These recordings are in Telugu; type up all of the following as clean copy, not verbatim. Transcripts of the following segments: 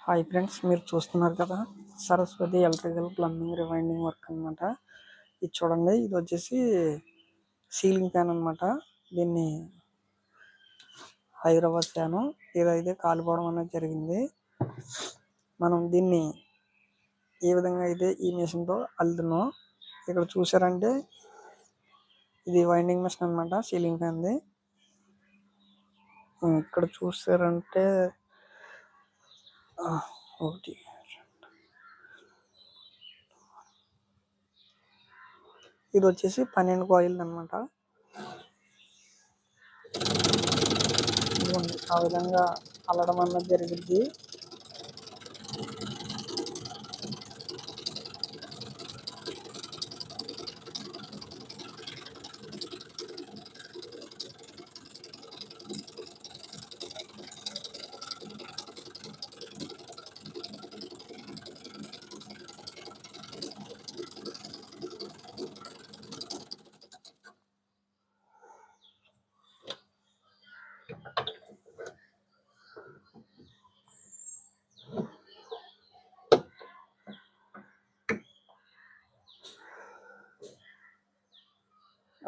హాయ్ ఫ్రెండ్స్, మీరు చూస్తున్నారు కదా Saraswati electrical plumbing rewinding work అనమాట. ఇది చూడండి, ఇది వచ్చేసి సీలింగ్ ఫ్యాన్ అనమాట. దీన్ని హైదరాబాద్ ఫ్యాను ఇదైతే కాలిపోవడం అనేది జరిగింది. మనం దీన్ని ఏ విధంగా అయితే ఈ మిషన్తో అల్లుతున్నాం, ఇక్కడ చూసారంటే ఇది వైండింగ్ మిషన్ అనమాట, సీలింగ్ ఫ్యాన్ది. ఇక్కడ చూసారంటే ఒకటి ఇది వచ్చేసి 12 కాయిల్ అనమాట. ఆ విధంగా అల్లడం అన్నది జరిగింది.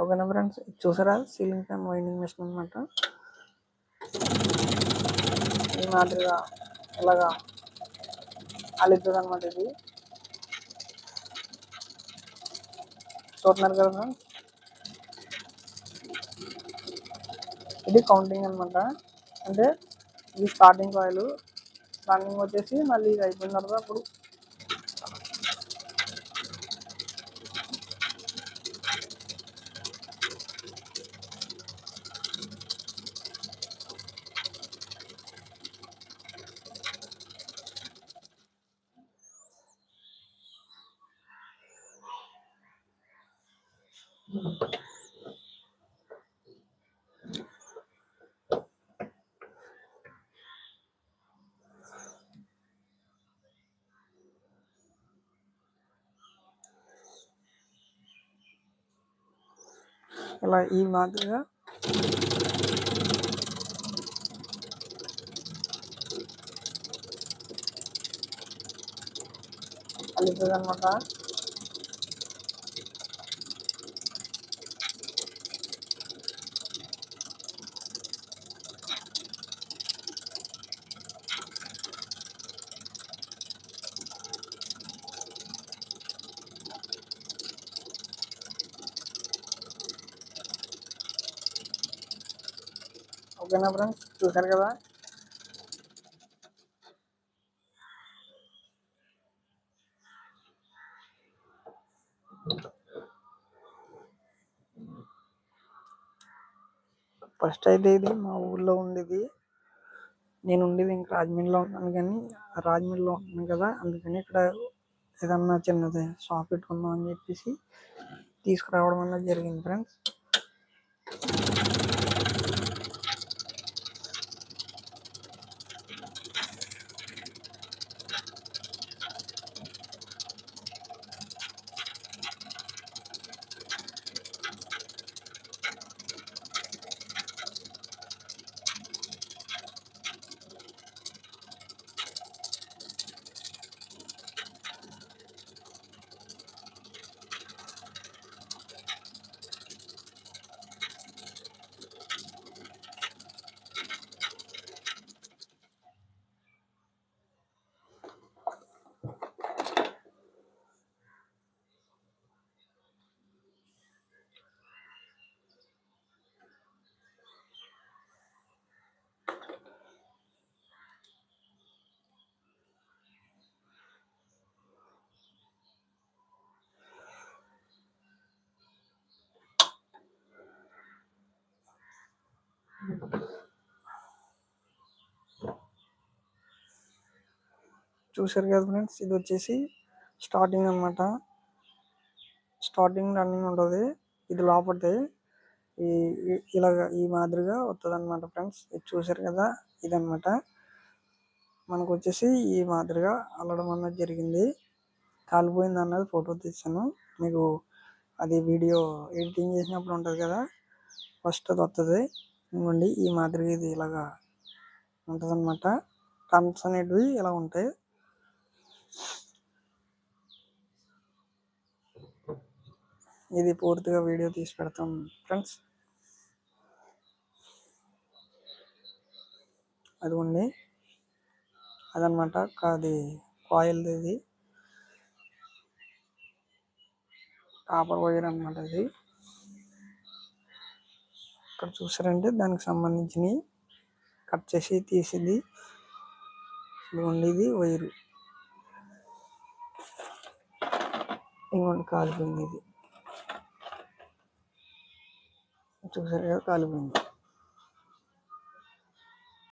ఓకేనా ఫ్రెండ్స్, చూసారా సీలింగ్ ఫ్యాన్ వైండింగ్ మిషన్ అనమాట. ఈ మాదిరిగా ఇలాగా అల్లుతుంది అనమాట. ఇది చూస్తున్నారు కదా ఫ్రెండ్స్, ఇది కౌంటింగ్ అనమాట. అంటే ఇది స్టార్టింగ్ కాయిల్, రన్నింగ్ వచ్చేసి మళ్ళీ ఇది అయిపోయిన తర్వాత అప్పుడు ఇలా ఈ మాదిరిగా అల్లుతుంది అనమాట. ఓకేనా ఫ్రెండ్స్, చూసారు కదా. ఫస్ట్ అయితే ఇది మా ఊళ్ళో ఉండేది, నేను ఉండేది ఇంకా రాజమండ్రిలో ఉన్నాను. కానీ రాజమండ్రిలో ఉంటున్నాను కదా, అందుకని ఇక్కడ ఏదన్నా చిన్నది షాప్ పెట్టుకుందాం అని చెప్పేసి తీసుకురావడం అన్నది జరిగింది ఫ్రెండ్స్. చూసారు కదా ఫ్రెండ్స్, ఇది వచ్చేసి స్టార్టింగ్ అనమాట. స్టార్టింగ్ రన్నింగ్ ఉంటుంది, ఇది లోపలిది ఇలాగ ఈ మాదిరిగా వస్తుంది అనమాట ఫ్రెండ్స్. ఇది చూసారు కదా, ఇదనమాట. మనకు వచ్చేసి ఈ మాదిరిగా అల్లడం అన్నది జరిగింది. కాలిపోయింది అన్నది ఫోటో తీసాను మీకు, అది వీడియో ఎడిటింగ్ చేసినప్పుడు ఉంటుంది కదా, ఫస్ట్ అది వస్తుంది. ఇవ్వండి, ఈ మాదిరిగా ఇది ఇలాగా ఉంటుంది అనమాట. టర్న్స్ అనేటివి ఇలా ఉంటాయి. ఇది పూర్తిగా వీడియో తీసి పెడతాం ఫ్రెండ్స్. అదిగోండి, అదనమాట. అది కాయిల్, ఇది కాపర్ వైర్ అనమాట. ఇది ఇక్కడ చూసారంటే దానికి సంబంధించినవి కట్ చేసి తీసింది. ఇదిగోండి, ఇది వైరు. ఇంకోటి కాలిపోయింది, ఇది చూసారు కదా, కాలిపోయింది.